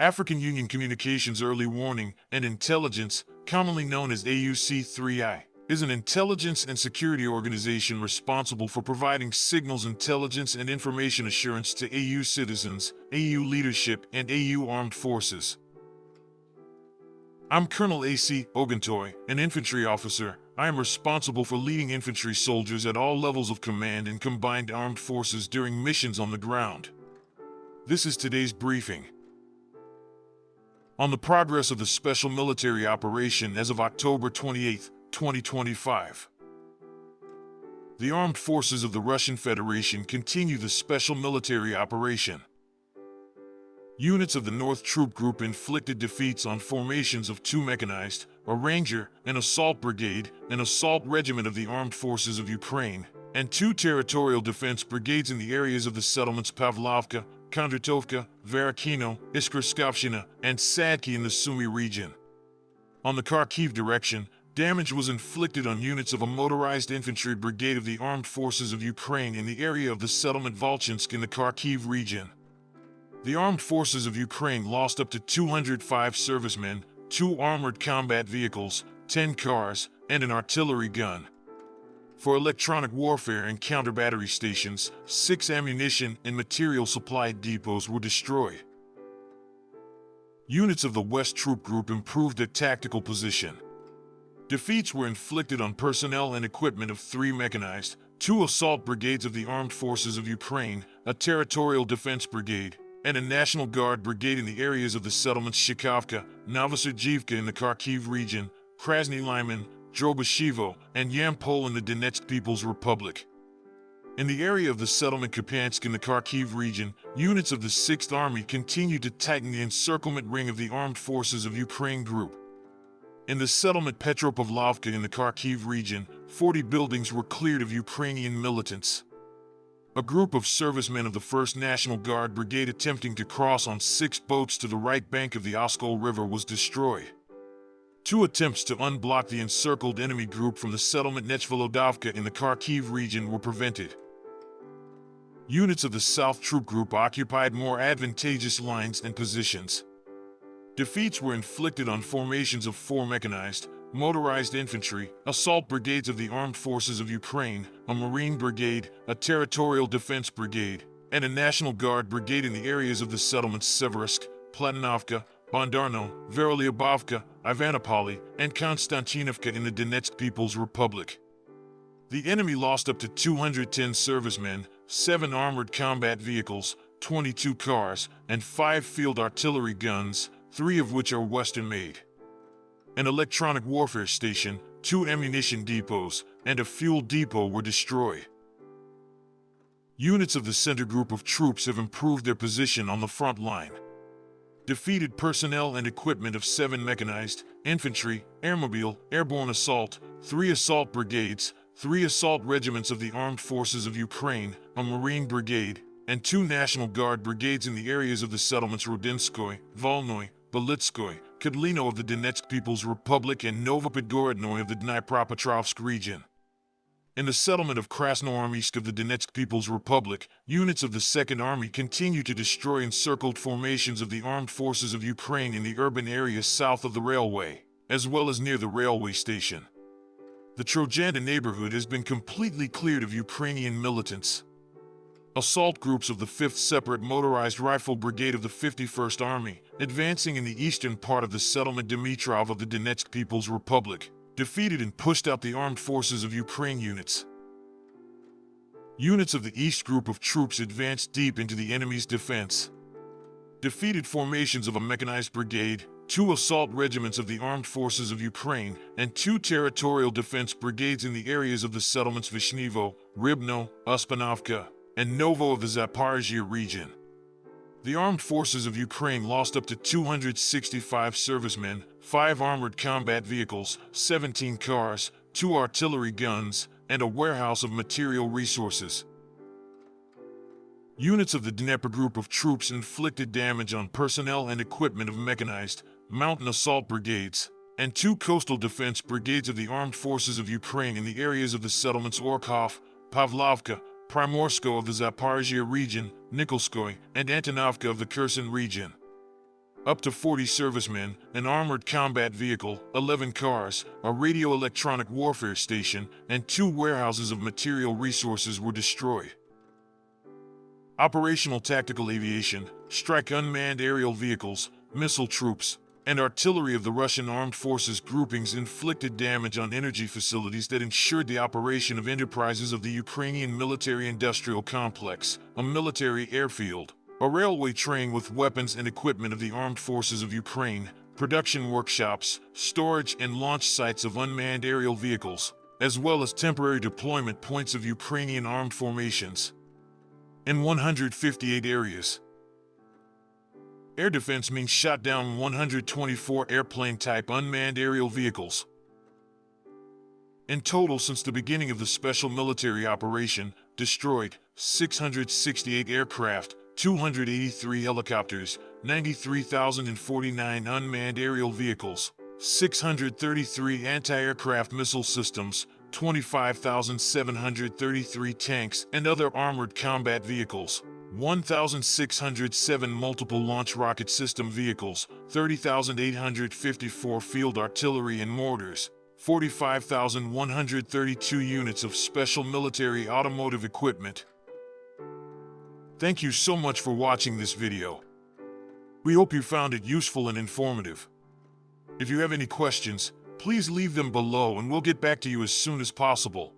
African Union Communications Early Warning and Intelligence, commonly known as AUC3I, is an intelligence and security organization responsible for providing signals intelligence and information assurance to AU citizens, AU leadership, and AU armed forces. I'm Colonel A.C. Oguntoye, an infantry officer. I am responsible for leading infantry soldiers at all levels of command in combined armed forces during missions on the ground. This is today's briefing. On the progress of the special military operation as of October 28, 2025. The armed forces of the Russian Federation continue the special military operation. Units of the North Troop Group inflicted defeats on formations of 2 mechanized, a Ranger, an Assault Brigade, an Assault Regiment of the Armed Forces of Ukraine, and 2 territorial defense brigades in the areas of the settlements Pavlovka, Kondratovka, Varachino, Iskriskovshchina, and Sadki in the Sumy region. On the Kharkiv direction, damage was inflicted on units of a motorized infantry brigade of the Armed Forces of Ukraine in the area of the settlement Volchansk in the Kharkiv region. The Armed Forces of Ukraine lost up to 205 servicemen, 2 armored combat vehicles, 10 cars, and an artillery gun. For electronic warfare and counter-battery stations, 6 ammunition and material supply depots were destroyed. Units of the West Troop Group improved their tactical position. Defeats were inflicted on personnel and equipment of 3 mechanized, 2 assault brigades of the Armed Forces of Ukraine, a territorial defense brigade, and a National Guard brigade in the areas of the settlements Shikhovka, Novosergivka in the Kharkiv region, Krasny Lyman, Drobashevo, and Yampol in the Donetsk People's Republic. In the area of the settlement Kupiansk in the Kharkiv region, units of the 6th Army continued to tighten the encirclement ring of the Armed Forces of Ukraine group. In the settlement Petropavlovka in the Kharkiv region, 40 buildings were cleared of Ukrainian militants. A group of servicemen of the 1st National Guard Brigade attempting to cross on 6 boats to the right bank of the Oskol River was destroyed. 2 attempts to unblock the encircled enemy group from the settlement Nechvolodovka in the Kharkiv region were prevented. Units of the South Troop Group occupied more advantageous lines and positions. Defeats were inflicted on formations of 4 mechanized, motorized infantry, assault brigades of the Armed Forces of Ukraine, a Marine Brigade, a Territorial Defense Brigade, and a National Guard Brigade in the areas of the settlements Severovsk, Platonovka, Bondarno, Verolyubovka, Ivanopoli, and Konstantinovka in the Donetsk People's Republic. The enemy lost up to 210 servicemen, 7 armored combat vehicles, 22 cars, and 5 field artillery guns, 3 of which are Western-made. An electronic warfare station, 2 ammunition depots, and a fuel depot were destroyed. Units of the Center Group of troops have improved their position on the front line. Defeated personnel and equipment of 7 mechanized, infantry, airmobile, airborne assault, 3 assault brigades, 3 assault regiments of the Armed Forces of Ukraine, a Marine Brigade, and 2 National Guard brigades in the areas of the settlements Rodinskoy, Volnoy, Belitskoy, Kedlino of the Donetsk People's Republic, and Novopodgorodnoy of the Dnipropetrovsk region. In the settlement of Krasnoarmysk of the Donetsk People's Republic, units of the 2nd Army continue to destroy encircled formations of the Armed Forces of Ukraine in the urban areas south of the railway, as well as near the railway station. The Trojanda neighborhood has been completely cleared of Ukrainian militants. Assault groups of the 5th Separate Motorized Rifle Brigade of the 51st Army, advancing in the eastern part of the settlement Dmitrov of the Donetsk People's Republic, defeated and pushed out the Armed Forces of Ukraine units. Units of the East Group of troops advanced deep into the enemy's defense. Defeated formations of a mechanized brigade, 2 assault regiments of the Armed Forces of Ukraine, and 2 territorial defense brigades in the areas of the settlements Vishnevo, Ribno, Uspanovka, and Novo of the Zaporizhia region. The Armed Forces of Ukraine lost up to 265 servicemen, 5 armored combat vehicles, 17 cars, 2 artillery guns, and a warehouse of material resources. Units of the Dnieper Group of troops inflicted damage on personnel and equipment of mechanized, mountain assault brigades, and 2 coastal defense brigades of the Armed Forces of Ukraine in the areas of the settlements Orkhov, Pavlovka, Primorsko of the Zaporizhia region, Nikolskoye, and Antonovka of the Kherson region. up to 40 servicemen, an armored combat vehicle, 11 cars, a radio-electronic warfare station, and 2 warehouses of material resources were destroyed. Operational tactical aviation, strike unmanned aerial vehicles, missile troops, and artillery of the Russian armed forces groupings inflicted damage on energy facilities that ensured the operation of enterprises of the Ukrainian military-industrial complex, a military airfield, a railway train with weapons and equipment of the armed forces of Ukraine, production workshops, storage and launch sites of unmanned aerial vehicles, as well as temporary deployment points of Ukrainian armed formations. In 158 areas. Air defense means shot down 124 airplane-type unmanned aerial vehicles. In total, since the beginning of the special military operation, destroyed 668 aircraft, 283 helicopters, 93,049 unmanned aerial vehicles, 633 anti-aircraft missile systems, 25,733 tanks and other armored combat vehicles, 1,607 multiple launch rocket system vehicles, 30,854 field artillery and mortars, 45,132 units of special military automotive equipment. Thank you so much for watching this video. We hope you found it useful and informative. If you have any questions, please leave them below and we'll get back to you as soon as possible.